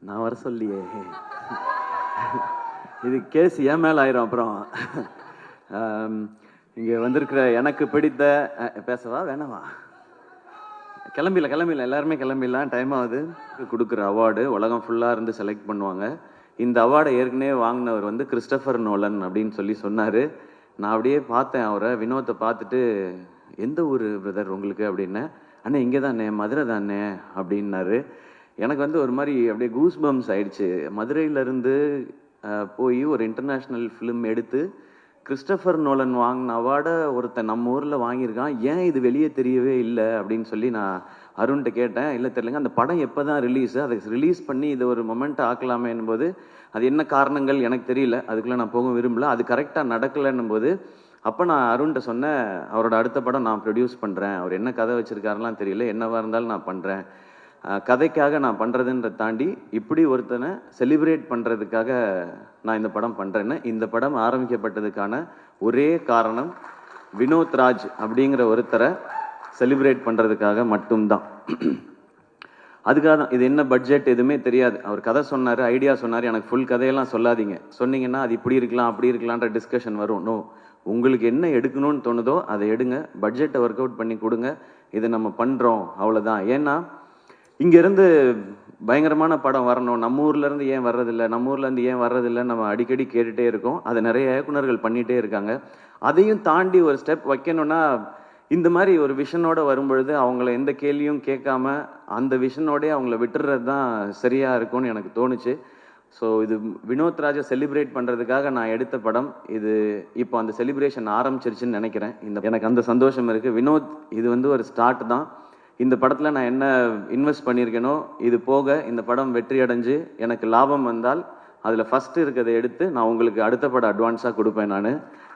நான் வர சொல்லியே. இது கேஸ் ஏன் மேல ஆயிரும் அப்புறம். இங்க வந்திருக்கிற எனக்கு பிடித்த பேசவா வேணாவா? கிளம்பில எல்லாருமே கிளம்பிடலாம், டைம் ஆகுது. கொடுக்குற அவார்டு உலகம் ஃபுல்லாக இருந்து செலக்ட் பண்ணுவாங்க. இந்த அவார்டை ஏற்கனவே வாங்கினவர் வந்து கிறிஸ்டபர் நோலன் அப்படின்னு சொல்லி சொன்னார். நான் அப்படியே பார்த்தேன் அவரை, வினோத்தை பார்த்துட்டு, எந்த ஊர் பிரதர் உங்களுக்கு அப்படின்னு. அண்ணே இங்கே தானே, மதுரை தானே அப்படின்னாரு. எனக்கு வந்து ஒரு மாதிரி அப்படியே கூஸ் பம்ஸ் ஆயிடுச்சு. மதுரையிலேருந்து போய் ஒரு இன்டர்நேஷ்னல் ஃபிலிம் எடுத்து கிறிஸ்டபர் நோலன் வாங்கின அவார்டை ஒருத்தன் நம்ம ஊரில் வாங்கியிருக்கான், ஏன் இது வெளியே தெரியவே இல்லை அப்படின்னு சொல்லி நான் அருண்கிட்ட கேட்டேன். இல்லை தெரியலங்க, அந்த படம் எப்போ தான் ரிலீஸு, அதை ரிலீஸ் பண்ணி இதை ஒரு மொமெண்ட் ஆக்கலாமே என்பது, அது என்ன காரணங்கள் எனக்கு தெரியல, அதுக்குள்ளே நான் போக விரும்பல, அது கரெக்டாக நடக்கலைன்னும் போது அப்போ நான் அருண்கிட்ட சொன்னேன், அவரோட அடுத்த படம் நான் ப்ரொடியூஸ் பண்ணுறேன், அவர் என்ன கதை வச்சுருக்காருலாம் தெரியல, என்னவாக இருந்தாலும் நான் பண்ணுறேன், கதைக்காக நான் பண்ணுறதுன்ற தாண்டி இப்படி ஒருத்தனை செலிப்ரேட் பண்ணுறதுக்காக நான் இந்த படம் பண்ணுறேன்னு. இந்த படம் ஆரம்பிக்கப்பட்டதுக்கான ஒரே காரணம் வினோத் ராஜ் அப்படிங்கிற ஒருத்தரை செலிப்ரேட் பண்ணுறதுக்காக மட்டும்தான். அதுக்காக தான். இது என்ன பட்ஜெட் எதுவுமே தெரியாது. அவர் கதை சொன்னார், ஐடியா சொன்னார், எனக்கு ஃபுல் கதையெல்லாம் சொல்லாதீங்க, சொன்னீங்கன்னா அது இப்படி இருக்கலாம் அப்படி இருக்கலான்ற டிஸ்கஷன் வரும். நோ, உங்களுக்கு என்ன எடுக்கணும்னு தோணுதோ அதை எடுங்க, பட்ஜெட்டை ஒர்க் அவுட் பண்ணி கொடுங்க, இதை நம்ம பண்ணுறோம், அவ்வளோதான். ஏன்னா இங்கேருந்து பயங்கரமான படம் வரணும், நம்ம ஊர்லேருந்து ஏன் வர்றதில்லை, நம்ம ஊர்லேருந்து ஏன் வர்றதில்லை, நம்ம அடிக்கடி கேட்டுகிட்டே இருக்கோம். அதை நிறைய இயக்குனர்கள் பண்ணிகிட்டே இருக்காங்க. அதையும் தாண்டி ஒரு ஸ்டெப் வைக்கணும்னா இந்த மாதிரி ஒரு விஷனோட வரும்பொழுது அவங்கள எந்த கேள்வியும் கேட்காம அந்த விஷனோடே அவங்கள விட்டுறது தான் சரியாக இருக்கும்னு எனக்கு தோணுச்சு. ஸோ இது வினோத் ராஜை செலிப்ரேட் பண்ணுறதுக்காக நான் எடுத்த படம் இது. இப்போ அந்த செலிப்ரேஷன் ஆரம்பிச்சிருச்சுன்னு நினைக்கிறேன். எனக்கு அந்த சந்தோஷம் இருக்குது. வினோத், இது வந்து ஒரு ஸ்டார்ட் தான். இந்த படத்தில் நான் என்ன இன்வெஸ்ட் பண்ணியிருக்கேனோ இது போக இந்த படம் வெற்றி அடைஞ்சு எனக்கு லாபம் வந்தால் அதில் ஃபஸ்ட்டு இருக்கிறத எடுத்து நான் உங்களுக்கு அடுத்த படம் அட்வான்ஸாக கொடுப்பேன். நான்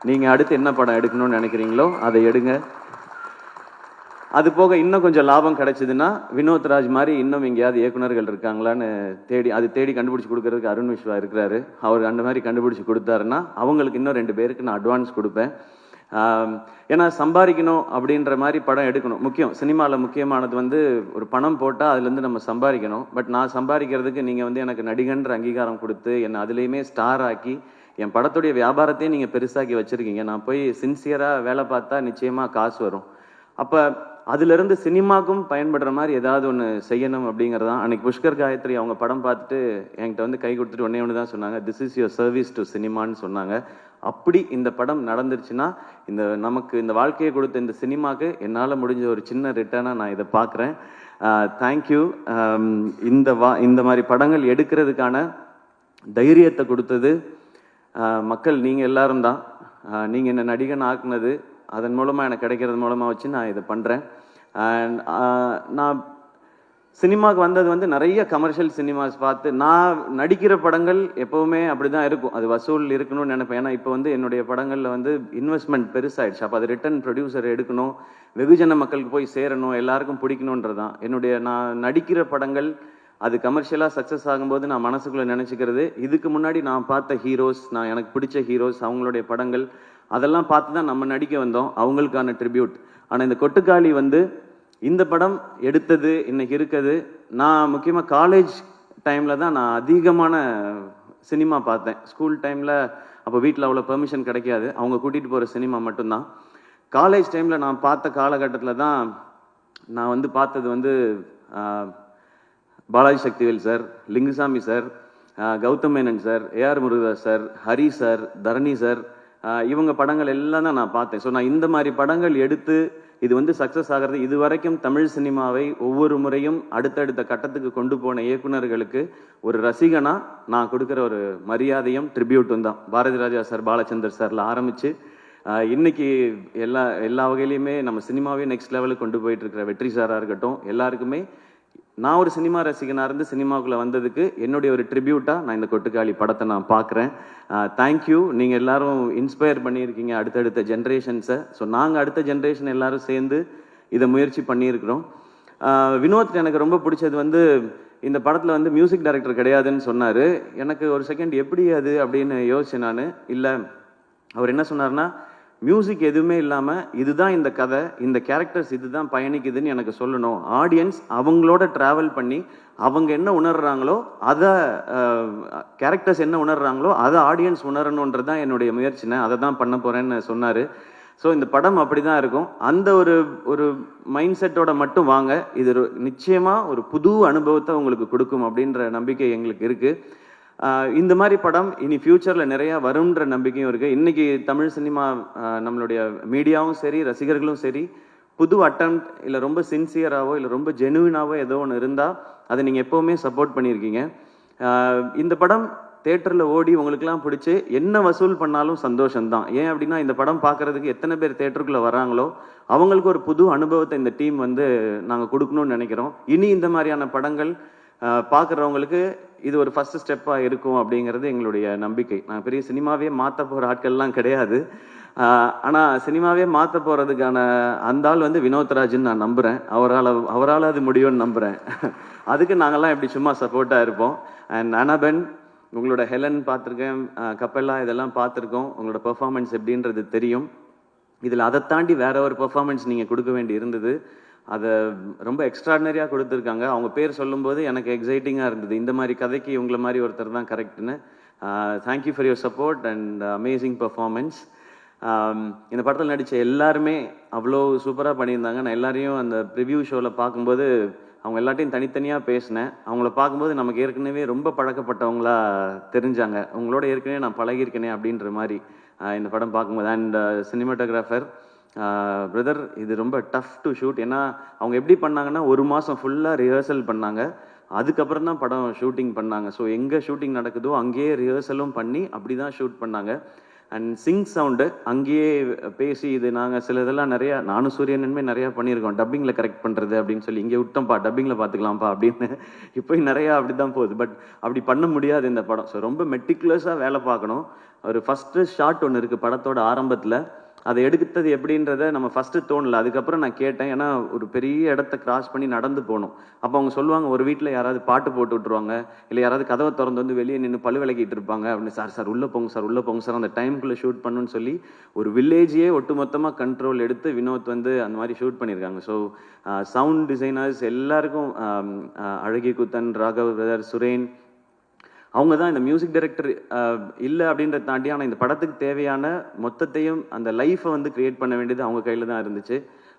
நீங்கள் அடுத்து என்ன படம் எடுக்கணும்னு நினைக்கிறீங்களோ அதை எடுங்க. அது போக இன்னும் கொஞ்சம் லாபம் கிடைச்சதுன்னா வினோத் ராஜ் மாதிரி இன்னும் எங்கேயாவது இயக்குனர்கள் இருக்காங்களான்னு தேடி கண்டுபிடிச்சி கொடுக்கறதுக்கு அருண் விஸ்வா இருக்கிறாரு. அவர் அந்த மாதிரி கண்டுபிடிச்சி கொடுத்தாருன்னா அவங்களுக்கு இன்னும் 2 பேருக்கு நான் அட்வான்ஸ் கொடுப்பேன். ஏன்னா சம்பாதிக்கணும் அப்படின்ற மாதிரி படம் எடுக்கணும். முக்கியம், சினிமாவில் முக்கியமானது வந்து ஒரு பணம் போட்டால் அதுலேருந்து நம்ம சம்பாதிக்கணும். பட் நான் சம்பாதிக்கிறதுக்கு நீங்கள் வந்து எனக்கு நடிகன்ற அங்கீகாரம் கொடுத்து என்னை அதுலேயுமே ஸ்டார் ஆக்கி என் படத்துடைய வியாபாரத்தையும் நீங்கள் பெருசாக்கி வச்சுருக்கீங்க. நான் போய் சின்சியராக வேலை பார்த்தா நிச்சயமாக காசு வரும். அப்போ அதுலேருந்து சினிமாவுக்கும் பயன்படுற மாதிரி ஏதாவது ஒன்று செய்யணும் அப்படிங்கிறதான். அன்றைக்கி புஷ்கர் காயத்ரி அவங்க படம் பார்த்துட்டு என்கிட்ட வந்து கை கொடுத்துட்டு ஒன்று தான் சொன்னாங்க, this is your service to சினிமான்னு சொன்னாங்க. அப்படி இந்த படம் நடந்துருச்சுன்னா நமக்கு இந்த வாழ்க்கையை கொடுத்த இந்த சினிமாவுக்கு என்னால் முடிஞ்ச ஒரு சின்ன ரிட்டர்னாக நான் இதை பார்க்குறேன். தேங்க்யூ. இந்த மாதிரி படங்கள் எடுக்கிறதுக்கான தைரியத்தை கொடுத்தது மக்கள், நீங்கள் எல்லாரும் தான். நீங்கள் என்ன நடிகன் ஆக்குனது, அதன் மூலமாக எனக்கு கிடைக்கிறது மூலமாக வச்சு நான் இதை பண்ணுறேன். அண்ட் நான் சினிமாவுக்கு வந்தது வந்து நிறைய கமர்ஷியல் சினிமாஸ் பார்த்து. நான் நடிக்கிற படங்கள் எப்போவுமே அப்படி தான் இருக்கும், அது வசூல் இருக்கணும்னு நினைப்பேன். ஏன்னா இப்போ வந்து என்னுடைய படங்களில் வந்து இன்வெஸ்ட்மெண்ட் பெருசாகிடுச்சு. அப்போ அது ரிட்டன் ப்ரொடியூசர் எடுக்கணும், வெகுஜன மக்களுக்கு போய் சேரணும், எல்லாருக்கும் பிடிக்கணுன்றதான் என்னுடைய. நான் நடிக்கிற படங்கள் அது கமர்ஷியலாக சக்ஸஸ் ஆகும்போது நான் மனசுக்குள்ளே நினச்சிக்கிறது, இதுக்கு முன்னாடி நான் பார்த்த ஹீரோஸ், நான் எனக்கு பிடிச்ச ஹீரோஸ், அவங்களுடைய படங்கள் அதெல்லாம் பார்த்து தான் நம்ம நடிக்க வந்தோம், அவங்களுக்கான ட்ரிபியூட். ஆனால் இந்த கொட்டுக்காளி வந்து இந்த படம் எடுத்தது இன்னைக்கு இருக்குது. நான் முக்கியமாக காலேஜ் டைமில் தான் நான் அதிகமான சினிமா பார்த்தேன். ஸ்கூல் டைமில் அப்போ வீட்டில் அவ்வளோ பெர்மிஷன் கிடைக்காது, அவங்க கூட்டிகிட்டு போகிற சினிமா மட்டும்தான். காலேஜ் டைமில் நான் பார்த்த காலகட்டத்தில் தான் நான் வந்து பார்த்தது வந்து Balaji Sakthivel sir, Lingusamy sir, Gautham Menon sir, AR Murugadoss sir, Hari sir, Dharani sir, இவங்க படங்கள் எல்லாம் தான் நான் பார்த்தேன். ஸோ நான் இந்த மாதிரி படங்கள் எடுத்து இது வந்து சக்ஸஸ் ஆகிறது, இது வரைக்கும் தமிழ் சினிமாவை ஒவ்வொரு முறையும் அடுத்தடுத்த கட்டத்துக்கு கொண்டு போன இயக்குனர்களுக்கு ஒரு ரசிகனா நான் கொடுக்குற ஒரு மரியாதையும் ட்ரிபியூட்டும் தான். பாரதி ராஜா சார், பாலச்சந்தர் சார்ல ஆரம்பித்து இன்னைக்கு எல்லா வகையிலையுமே நம்ம சினிமாவே நெக்ஸ்ட் லெவலுக்கு கொண்டு போயிட்டு இருக்கிற வெற்றி சாராக இருக்கட்டும், எல்லாருக்குமே நான் ஒரு சினிமா ரசிகனாக இருந்து சினிமாவுக்குள்ளே வந்ததுக்கு என்னுடைய ஒரு ட்ரிபியூட்டாக நான் இந்த கொட்டுக்காளி படத்தை நான் பார்க்குறேன். தேங்க்யூ. நீங்கள் எல்லாரும் இன்ஸ்பயர் பண்ணியிருக்கீங்க அடுத்தடுத்த ஜென்ரேஷன்ஸை. ஸோ நாங்கள் அடுத்த ஜென்ரேஷன் எல்லாரும் சேர்ந்து இதை முயற்சி பண்ணியிருக்கிறோம். வினோத் எனக்கு ரொம்ப பிடிச்சது வந்து இந்த படத்தில் வந்து மியூசிக் டைரக்டர் கிடையாதுன்னு சொன்னார். எனக்கு ஒரு செகண்ட் எப்படி அது அப்படின்னு யோசிச்சேன் நான். இல்லை, அவர் என்ன சொன்னார்னா, மியூசிக் எதுவுமே இல்லாமல் இதுதான் இந்த கதை, இந்த கேரக்டர்ஸ் இதுதான் பயணிக்குதுன்னு எனக்கு சொல்லணும். ஆடியன்ஸ் அவங்களோட ட்ராவல் பண்ணி அவங்க என்ன உணர்றாங்களோ அதை, கேரக்டர்ஸ் என்ன உணர்றாங்களோ அதை ஆடியன்ஸ் உணரணுன்றது தான் என்னுடைய முயற்சினை, அதை தான் பண்ண போகிறேன்னு சொன்னார். ஸோ இந்த படம் அப்படி தான் இருக்கும். அந்த ஒரு மைண்ட் செட்டோட மட்டும் வாங்க, இது நிச்சயமாக ஒரு புது அனுபவத்தை உங்களுக்கு கொடுக்கும் அப்படின்ற நம்பிக்கை எங்களுக்கு இருக்குது. இந்த மாதிரி படம் இனி ஃபியூச்சரில் நிறையா வரும்ன்ற நம்பிக்கையும் இருக்குது. இன்றைக்கி தமிழ் சினிமா, நம்மளுடைய மீடியாவும் சரி, ரசிகர்களும் சரி, புது அட்டெம்ப்ட் இல்லை ரொம்ப சின்சியராகவோ இல்லை ரொம்ப ஜெனுவினாவோ ஏதோ ஒன்று இருந்தால் அதை நீங்கள் எப்போவுமே சப்போர்ட் பண்ணியிருக்கீங்க. இந்த படம் தேட்டரில் ஓடி உங்களுக்கெல்லாம் பிடிச்சி என்ன வசூல் பண்ணாலும் சந்தோஷம்தான். ஏன் அப்படின்னா இந்த படம் பார்க்குறதுக்கு எத்தனை பேர் தேட்டருக்குள்ளே வராங்களோ அவங்களுக்கு ஒரு புது அனுபவத்தை இந்த டீம் வந்து நாங்கள் கொடுக்கணும்னு நினைக்கிறோம். இனி இந்த மாதிரியான படங்கள் பார்க்குறவங்களுக்கு இது ஒரு ஃபஸ்ட்டு ஸ்டெப்பாக இருக்கும் அப்படிங்கிறது எங்களுடைய நம்பிக்கை. நான் பெரிய சினிமாவே மாற்ற போகிற ஆட்கள்லாம் கிடையாது. ஆனால் சினிமாவே மாற்ற போகிறதுக்கான அந்த ஆள் வந்து வினோத்ராஜ்னு நான் நம்புகிறேன். அவரால் அது முடியும்னு நம்புகிறேன். அதுக்கு நாங்கள்லாம் எப்படி சும்மா சப்போர்ட்டாக இருப்போம். அண்ட் அனபென், உங்களோட ஹெலன் பார்த்துருக்கேன், கப்பல்லா இதெல்லாம் பார்த்துருக்கோம். உங்களோட பெர்ஃபார்மன்ஸ் எப்படின்றது தெரியும். இதில் அதை தாண்டி வேற ஒரு பெர்ஃபார்மன்ஸ் நீங்கள் கொடுக்க வேண்டி இருந்தது. அதை ரொம்ப எக்ஸ்ட்ராடினரியாக கொடுத்துருக்காங்க. அவங்க பேர் சொல்லும்போது எனக்கு எக்ஸைட்டிங்காக இருந்தது. இந்த மாதிரி கதைக்கு இவங்கள மாதிரி ஒருத்தர் தான் கரெக்டுன்னு. Thank you for your support and amazing performance. இந்த படத்தில் நடித்த எல்லாருமே அவ்வளோ சூப்பராக பண்ணியிருந்தாங்க. நான் எல்லாரையும் அந்த ப்ரிவ்யூ ஷோவில் பார்க்கும்போது அவங்க எல்லாத்தையும் தனித்தனியாக பேசினேன். அவங்கள பார்க்கும்போது நமக்கு ஏற்கனவே ரொம்ப பழக்கப்பட்டவங்களா தெரிஞ்சாங்க. உங்களோட ஏற்கனவே நான் பழகியிருக்கேனே அப்படின்ற மாதிரி இந்த படம் பார்க்கும்போது. அண்ட் சினிமாட்டோகிராஃபர் பிரதர், இது ரொம்ப டஃப் டு ஷூட். ஏன்னா அவங்க எப்படி பண்ணாங்கன்னா 1 மாதம் ஃபுல்லாக ரிஹர்சல் பண்ணாங்க. அதுக்கப்புறம் தான் படம் ஷூட்டிங் பண்ணாங்க. ஸோ எங்கே ஷூட்டிங் நடக்குதோ அங்கேயே ரிஹர்சலும் பண்ணி அப்படி தான் ஷூட் பண்ணாங்க. அண்ட் சிங் சவுண்டு அங்கேயே பேசி, இது நாங்கள் சில இதெல்லாம் நிறையா, நானும் சூரியனுமே நிறையா பண்ணியிருக்கோம். டப்பிங்கில் கரெக்ட் பண்ணுறது அப்படின்னு சொல்லி, இங்கே விட்டோம்ப்பா டப்பிங்கில் பார்த்துக்கலாம்ப்பா அப்படின்னு இப்போ நிறையா அப்படி தான் போகுது. பட் அப்படி பண்ண முடியாது இந்த படம். ஸோ ரொம்ப மெட்டிகுலஸாக வேலை பார்க்கணும். ஒரு ஃபஸ்ட்டு ஷாட் ஒன்று இருக்குது படத்தோட ஆரம்பத்தில். அதை எடுத்தது எப்படின்றத நம்ம ஃபஸ்ட்டு தோணலை. அதுக்கப்புறம் நான் கேட்டேன். ஏன்னா ஒரு பெரிய இடத்த கிராஸ் பண்ணி நடந்து போகணும். அப்போ அவங்க சொல்லுவாங்க, ஒரு வீட்டில் யாராவது பாட்டு போட்டு விட்ருவாங்க, இல்லை யாராவது கதவை திறந்து வந்து வெளியே நின்று பழு விளக்கிட்டு இருப்பாங்க அப்படின்னு. சார் உள்ளே போங்க சார், உள்ளே போங்க சார், அந்த டைமுக்குள்ளே ஷூட் பண்ணுன்னு சொல்லி ஒரு வில்லேஜையே ஒட்டுமொத்தமாக கண்ட்ரோல் எடுத்து வினோத் வந்து அந்த மாதிரி ஷூட் பண்ணியிருக்காங்க. ஸோ சவுண்ட் டிசைனர்ஸ் எல்லாருக்கும், அழகி குத்தன், ராகவ் பிரதர், சுரேன், அவங்க தான் இந்த மியூசிக் டைரக்டர் இல்லை அப்படின்றத தாண்டி. ஆனால் இந்த படத்துக்கு தேவையான மொத்தத்தையும் அந்த லைஃப்பை வந்து கிரியேட் பண்ண வேண்டியது அவங்க கையில் தான் இருந்துச்சு.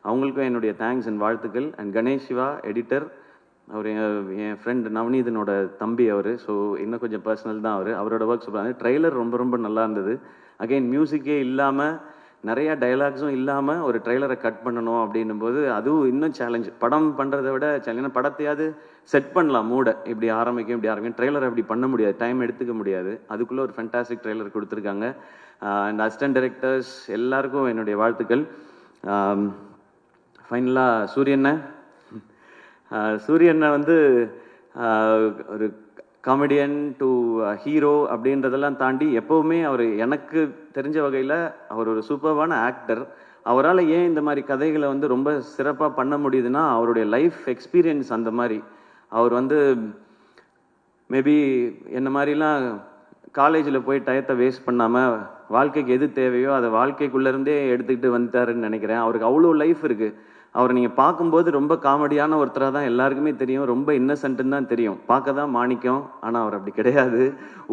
அவங்களுக்கும் என்னுடைய தேங்க்ஸ் அண்ட் வாழ்த்துக்கள். அண்ட் கணேஷ் சிவா எடிட்டர், அவர் என் ஃப்ரெண்ட் நவநீதனோட தம்பி அவர். ஸோ இன்னும் கொஞ்சம் பர்சனல் தான் அவரோட ஒர்க் சொல்கிறாங்க. ட்ரெய்லர் ரொம்ப ரொம்ப நல்லா இருந்தது. அகைன் மியூசிக்கே இல்லாமல், நிறையா டைலாக்ஸும் இல்லாமல் ஒரு ட்ரெய்லரை கட் பண்ணணும் அப்படின்னும் போது அதுவும் இன்னும் சேலஞ்ச். படம் பண்ணுறதை விட சேலஞ்ச். ஏன்னா படத்தையாவது செட் பண்ணலாம், மூடை இப்படி ஆரம்பிக்கும். ட்ரெய்லர் அப்படி பண்ண முடியாது, டைம் எடுத்துக்க முடியாது. அதுக்குள்ளே ஒரு ஃபென்டாஸ்டிக் ட்ரெய்லர் கொடுத்துருக்காங்க. அண்ட் அசிஸ்டன்ட் டைரக்டர்ஸ் எல்லாருக்கும் என்னுடைய வாழ்த்துக்கள். ஃபைனலாக சூரியனை வந்து ஒரு காமெடியன் டு ஹீரோ அப்படின்றதெல்லாம் தாண்டி எப்போவுமே அவர் எனக்கு தெரிஞ்ச வகையில் அவர் ஒரு சூப்பர்வான ஆக்டர். அவரால் ஏன் இந்த மாதிரி கதைகளை வந்து ரொம்ப சிறப்பாக பண்ண முடியுதுன்னா அவருடைய லைஃப் எக்ஸ்பீரியன்ஸ் அந்த மாதிரி. அவர் வந்து மேபி என்ன மாதிரிலாம் காலேஜில் போய் டயத்தை வேஸ்ட் பண்ணாமல் வாழ்க்கைக்கு எது தேவையோ அதை வாழ்க்கைக்குள்ளேருந்தே எடுத்துக்கிட்டு வந்துட்டாருன்னு நினைக்கிறேன். அவருக்கு அவ்வளோ லைஃப் இருக்குது. அவரை நீங்கள் பார்க்கும்போது ரொம்ப காமெடியான ஒருத்தராக தான் எல்லாருக்குமே தெரியும். ரொம்ப இன்னசென்ட்டுன்னு தான் தெரியும். பார்க்க தான் மாணிக்கம், ஆனால் அவர் அப்படி கிடையாது.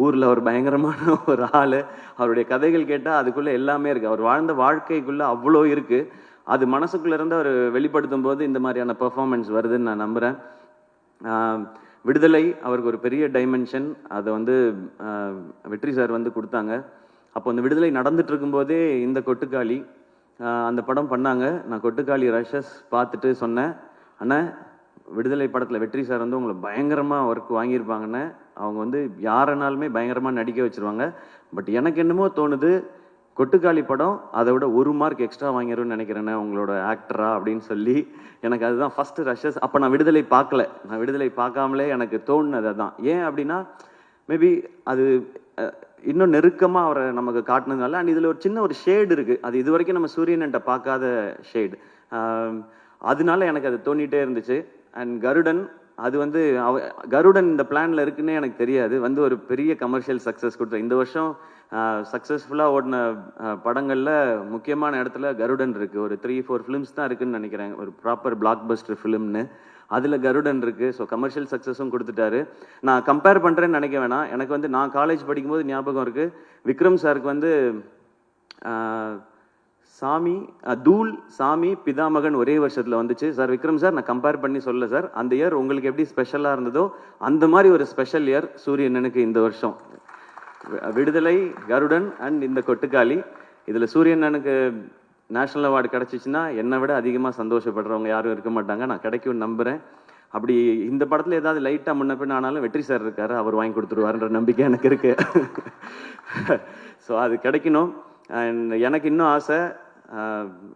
ஊரில் அவர் பயங்கரமான ஒரு ஆள். அவருடைய கதைகள் கேட்டால் அதுக்குள்ளே எல்லாமே இருக்குது. அவர் வாழ்ந்த வாழ்க்கைக்குள்ளே அவ்வளோ இருக்குது. அது மனசுக்குள்ளேருந்து அவர் வெளிப்படுத்தும் போது இந்த மாதிரியான பெர்ஃபார்மன்ஸ் வருதுன்னு நான் நம்புகிறேன். விடுதலை அவருக்கு ஒரு பெரிய டைமென்ஷன். அதை வந்து வெற்றி சார் வந்து கொடுத்தாங்க. அப்போ அந்த விடுதலை நடந்துட்டு இருக்கும்போதே இந்த கொட்டுக்காளி அந்த படம் பண்ணாங்க. நான் கொட்டுக்காளி ரஷஸ் பார்த்துட்டு சொன்னேன், அண்ணா விடுதலை படத்தில் வெற்றி சார் வந்து உங்களை பயங்கரமாக ஒர்க் வாங்கியிருப்பாங்கன்னு. அவங்க வந்து யாருனாலுமே பயங்கரமாக நடிக்க வச்சுருவாங்க. பட் எனக்கு என்னமோ தோணுது, கொட்டுக்காளி படம் அதை விட 1 மார்க் எக்ஸ்ட்ரா வாங்கிடும்னு நினைக்கிறேண்ணே உங்களோட ஆக்டரா அப்படின்னு சொல்லி. எனக்கு அதுதான் ஃபஸ்ட்டு ரஷஸ். அப்போ நான் விடுதலை பார்க்கல. நான் விடுதலை பார்க்காமலே எனக்கு தோணுனது தான். ஏன் அப்படின்னா மேபி அது இன்னும் நெருக்கமாக அவரை நமக்கு காட்டினதுனால. அண்ட் இதில் ஒரு சின்ன ஒரு ஷேடு இருக்குது. அது இது வரைக்கும் நம்ம சூரியன்கிட்ட பார்க்காத ஷேடு. அதனால எனக்கு அது தோணிகிட்டே இருந்துச்சு. அண்ட் கருடன் அது வந்து கருடன் இந்த பிளான்ல இருக்குன்னே எனக்கு தெரியாது. வந்து ஒரு பெரிய கமர்ஷியல் சக்ஸஸ் கொடுத்தேன். இந்த வருஷம் சக்ஸஸ்ஃபுல்லாக ஓடின படங்களில் முக்கியமான இடத்துல கருடன் இருக்குது. ஒரு 3-4 ஃபிலிம்ஸ் தான் இருக்குன்னு நினைக்கிறேன், ஒரு ப்ராப்பர் பிளாக் பஸ்டர் ஃபிலிம்னு. அதில் கருடன் இருக்குது. ஸோ கமர்ஷியல் சக்ஸஸும் கொடுத்துட்டாரு. நான் கம்பேர் பண்ணுறேன்னு நினைக்க வேணாம். எனக்கு வந்து நான் காலேஜ் படிக்கும்போது ஞாபகம் இருக்குது, விக்ரம் சாருக்கு வந்து தூள், சாமி, பிதாமகன் ஒரே வருஷத்தில் வந்துச்சு சார். விக்ரம் சார், நான் கம்பேர் பண்ணி சொல்ல சார், அந்த இயர் உங்களுக்கு எப்படி ஸ்பெஷலாக இருந்ததோ அந்த மாதிரி ஒரு ஸ்பெஷல் இயர் சூரியனனுக்கு இந்த வருஷம். விடுதலை, கருடன் அண்ட் இந்த கொட்டுக்காளி, இதில் சூரியனனுக்கு நேஷனல் அவார்டு கிடச்சிச்சின்னா என்னை விட அதிகமாக சந்தோஷப்படுறவங்க யாரும் இருக்க மாட்டாங்க. நான் கிடைக்கும்னு நம்புகிறேன். அப்படி இந்த படத்தில் ஏதாவது லைட்டாக முன்ன பின்ன ஆனாலும் வெற்றி சார் இருக்காரு, அவர் வாங்கி கொடுத்துருவாருன்ற நம்பிக்கை எனக்கு இருக்கு. ஸோ அது கிடைக்கணும். அண்ட் எனக்கு இன்னும் ஆசை,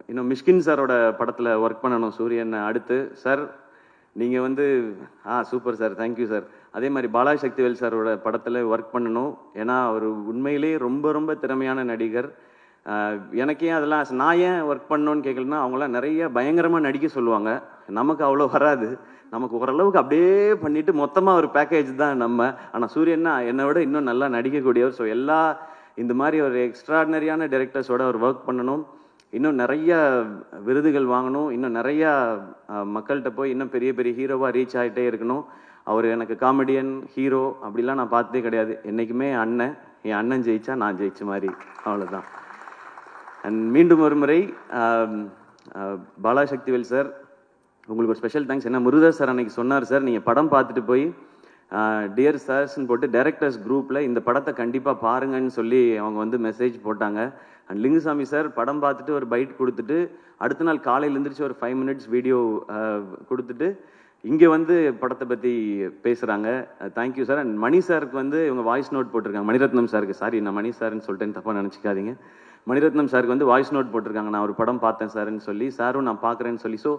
இன்னும் மிஷ்கின் சாரோட படத்தில் ஒர்க் பண்ணணும் சூரியன் அடுத்து. சார் நீங்கள் வந்து சூப்பர் சார், தேங்க்யூ சார். அதே மாதிரி பாலாஜி சக்திவேல் சாரோட படத்தில் ஒர்க் பண்ணணும். ஏன்னா அவர் உண்மையிலேயே ரொம்ப ரொம்ப திறமையான நடிகர். எனக்கு ஏன் அதெல்லாம் நான் ஏன் ஒர்க் பண்ணணும்னு கேட்கலன்னா, அவங்களாம் நிறைய பயங்கரமாக நடிக்க சொல்லுவாங்க, நமக்கு அவ்வளோ வராது. நமக்கு ஓரளவுக்கு அப்படியே பண்ணிட்டு மொத்தமாக ஒரு பேக்கேஜ் தான் நம்ம. ஆனால் சூரியன்னா என்னை விட இன்னும் நல்லா நடிக்கக்கூடியவர். ஸோ எல்லா இந்த மாதிரி ஒரு எக்ஸ்ட்ராடினரியான டைரக்டர்ஸோட அவர் ஒர்க் பண்ணணும். இன்னும் நிறைய விருதுகள் வாங்கணும். இன்னும் நிறையா மக்கள்கிட்ட போய் இன்னும் பெரிய பெரிய ஹீரோவாக ரீச் ஆகிட்டே இருக்கணும். அவர் எனக்கு காமெடியன், ஹீரோ அப்படிலாம் நான் பார்த்ததே கிடையாது. என்றைக்குமே அண்ணன், என் அண்ணன் ஜெயிச்சா நான் ஜெயிச்ச மாதிரி, அவ்வளோதான். அண்ட் மீண்டும் ஒரு முறை பாலாஜி சக்திவேல் சார், உங்களுக்கு ஒரு ஸ்பெஷல் தேங்க்ஸ். ஏன்னா முருகதாஸ் சார் அன்னைக்கு சொன்னார், சார் நீங்கள் படம் பார்த்துட்டு போய் டியர் சார்ஸ்ன்னு போட்டு டைரக்டர்ஸ் குரூப்பில் இந்த படத்தை கண்டிப்பாக பாருங்கன்னு சொல்லி அவங்க வந்து மெசேஜ் போட்டாங்க. அண்ட் லிங்குசாமி சார் படம் பார்த்துட்டு ஒரு பைட் கொடுத்துட்டு அடுத்த நாள் காலையில் எழுந்திரிச்சு ஒரு 5 minutes வீடியோ கொடுத்துட்டு இங்கே வந்து படத்தை பற்றி பேசுகிறாங்க. Thank you sir. அண்ட் மணி சாருக்கு வந்து இவங்க வாய்ஸ் நோட் போட்டிருக்காங்க. மணிரத்னம் சாருக்கு, சாரி நான் மணி சார்ன்னு சொல்லிட்டேன்னு தப்பாக நினச்சிக்காதீங்க. மணிரத்னம் சாருக்கு வந்து வாய்ஸ் நோட் போட்டிருக்காங்க, நான் ஒரு படம் பார்த்தேன் சார்ன்னு சொல்லி, சாரும் நான் பார்க்குறேன்னு சொல்லி. ஸோ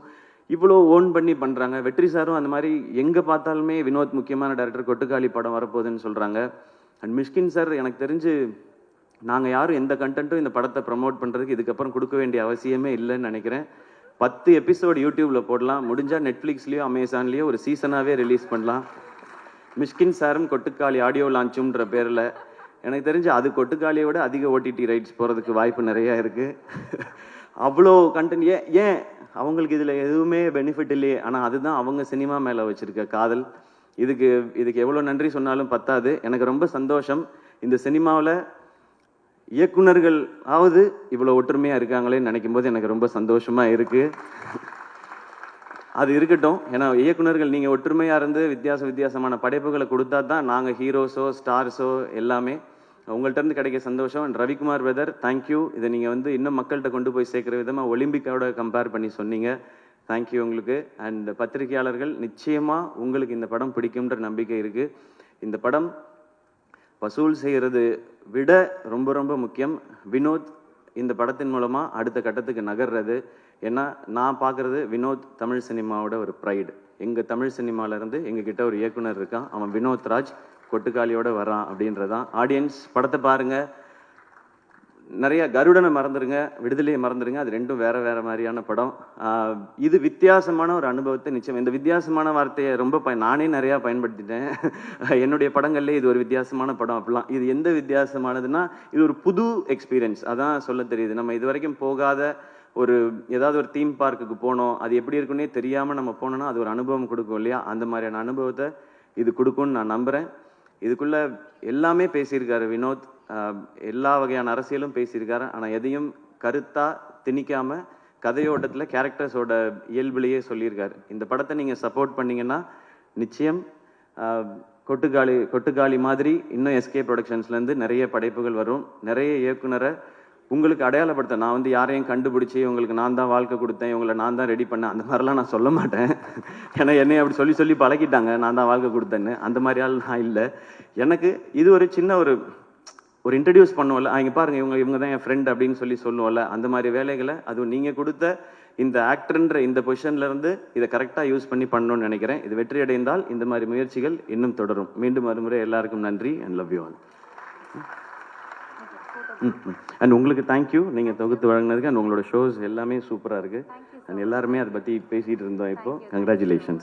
இவ்வளோ ஓன் பண்ணி பண்ணுறாங்க. வெற்றி சாரும் அந்த மாதிரி எங்கே பார்த்தாலுமே வினோத் முக்கியமான டைரக்டர், கொட்டுக்காளி படம் வரப்போகுதுன்னு சொல்கிறாங்க. அண்ட் மிஷ்கின் சார், எனக்கு தெரிஞ்சு நாங்கள் யாரும் எந்த கண்டென்ட்டும் இந்த படத்தை ப்ரமோட் பண்ணுறதுக்கு இதுக்கப்புறம் கொடுக்க வேண்டிய அவசியமே இல்லைன்னு நினைக்கிறேன். 10 எபிசோடு யூடியூப்பில் போடலாம், முடிஞ்சால் நெட்ஃப்ளிக்ஸ்லேயோ அமேசான்லேயோ ஒரு சீசனாகவே ரிலீஸ் பண்ணலாம். மிஷ்கின் சாரும் கொட்டுக்காளி ஆடியோ லான்ச்சுன்ற பேரில் எனக்கு தெரிஞ்சு அது கொட்டுக்காளியை விட அதிக OTT ரைட்ஸ் போகிறதுக்கு வாய்ப்பு நிறையா இருக்குது. அவ்வளோ கண்டென்ட் ஏன் அவங்களுக்கு இதில் எதுவுமே பெனிஃபிட் இல்லையே. ஆனால் அதுதான் அவங்க சினிமா மேலே வச்சுருக்க காதல். இதுக்கு எவ்வளோ நன்றி சொன்னாலும் பத்தாது. எனக்கு ரொம்ப சந்தோஷம், இந்த சினிமாவில் இயக்குனர்கள் ஆவது இவ்வளோ ஒற்றுமையாக இருக்காங்களேன்னு நினைக்கும் போது எனக்கு ரொம்ப சந்தோஷமாக இருக்குது. அது இருக்கட்டும். ஏன்னா இயக்குனர்கள் நீங்கள் ஒற்றுமையாக இருந்து வித்தியாசமான படைப்புகளை கொடுத்தா தான் நாங்கள் ஹீரோஸோ ஸ்டார்ஸோ எல்லாமே. உங்கள்கிட்ட இருந்து கிடைக்க சந்தோஷம். அண்ட் ரவிக்குமார் வெதர், தேங்க்யூ. இதை நீங்கள் வந்து இன்னும் மக்கள்கிட்ட கொண்டு போய் சேர்க்குற விதமாக ஒலிம்பிக்கோட கம்பேர் பண்ணி சொன்னீங்க, தேங்க்யூ உங்களுக்கு. அண்ட் பத்திரிகையாளர்கள், நிச்சயமாக உங்களுக்கு இந்த படம் பிடிக்கும்ன்ற நம்பிக்கை இருக்குது. இந்த படம் வசூல் செய்கிறது விட ரொம்ப ரொம்ப முக்கியம் வினோத் இந்த படத்தின் மூலமாக அடுத்த கட்டத்துக்கு நகர்றது. ஏன்னா நான் பார்க்குறது வினோத் தமிழ் சினிமாவோட ஒரு ப்ரைடு. எங்கள் தமிழ் சினிமாவிலேருந்து எங்ககிட்ட ஒரு இயக்குனர் இருக்கான், அவன் வினோத் ராஜ், கொட்டுக்காளியோட வரான் அப்படின்றதான். ஆடியன்ஸ் படத்தை பாருங்கள். நிறைய கருடனை மறந்துடுங்க, விடுதலையை மறந்துடுங்க, அது ரெண்டும் வேற வேற மாதிரியான படம். இது வித்தியாசமான ஒரு அனுபவத்தை நிச்சயம். இந்த வித்தியாசமான வார்த்தையை ரொம்ப நானே நிறையா பயன்படுத்திட்டேன் என்னுடைய படங்கள்லேயே. இது ஒரு வித்தியாசமான படம் அப்படிலாம். இது எந்த வித்தியாசமானதுன்னா, இது ஒரு புது எக்ஸ்பீரியன்ஸ், அதான் சொல்ல தெரியுது. நம்ம இது வரைக்கும் போகாத ஏதாவது ஒரு தீம் பார்க்குக்கு போனோம், அது எப்படி இருக்குன்னே தெரியாமல் நம்ம போனோம்னா அது ஒரு அனுபவம் கொடுக்கும் இல்லையா. அந்த மாதிரியான அனுபவத்தை இது கொடுக்கும்னு நான் நம்புகிறேன். இதுக்குள்ள எல்லாமே பேசியிருக்காரு வினோத், எல்லா வகையான அரசியலும் பேசியிருக்காரு. ஆனால் எதையும் கருத்தாக திணிக்காமல் கதையோட்டத்தில் கேரக்டர்ஸோட இயல்புலேயே சொல்லியிருக்காரு. இந்த படத்தை நீங்கள் சப்போர்ட் பண்ணிங்கன்னா நிச்சயம் கொட்டுக்காளி மாதிரி இன்னும் SK ப்ரொடக்ஷன்ஸ்லேருந்து நிறைய படைப்புகள் வரும். நிறைய இயக்குனரை உங்களுக்கு அடையாளப்படுத்த, நான் வந்து யாரையும் கண்டுபிடிச்சி உங்களுக்கு நான் தான் வாழ்க்கை கொடுத்தேன், இவங்களை நான் தான் ரெடி பண்ணேன், அந்த மாதிரிலாம் நான் சொல்ல மாட்டேன். ஏன்னா என்னை அப்படி சொல்லி பழகிட்டாங்க, நான் தான் வாழ்க்கை கொடுத்தேன்னு. அந்த மாதிரி ஆள் நான் இல்லை. எனக்கு இது ஒரு சின்ன ஒரு இன்ட்ரடியூஸ் பண்ணுவோம்ல, இங்கே பாருங்கள் இவங்க தான் என் ஃப்ரெண்ட் அப்படின்னு சொல்லுவோம்ல, அந்த மாதிரி வேலைகளை அதுவும் நீங்கள் கொடுத்த இந்த ஆக்டர்ன்ற இந்த பொசிஷன்லேருந்து இதை கரெக்டாக யூஸ் பண்ணி பண்ணணும்னு நினைக்கிறேன். இது வெற்றி அடைந்தால் இந்த மாதிரி முயற்சிகள் இன்னும் தொடரும். மீண்டும் மறுமுறை எல்லாருக்கும் நன்றி and love you all. And உங்களுக்கு தேங்க்யூ, நீங்கள் தொகுத்து வழங்கினதுக்கு. அண்ட் உங்களோட ஷோஸ் எல்லாமே சூப்பராக இருக்குது. அண்ட் எல்லாருமே அதை பற்றி பேசிகிட்டு இருந்தோம். இப்போது கங்க்ராச்சுலேஷன்ஸ்.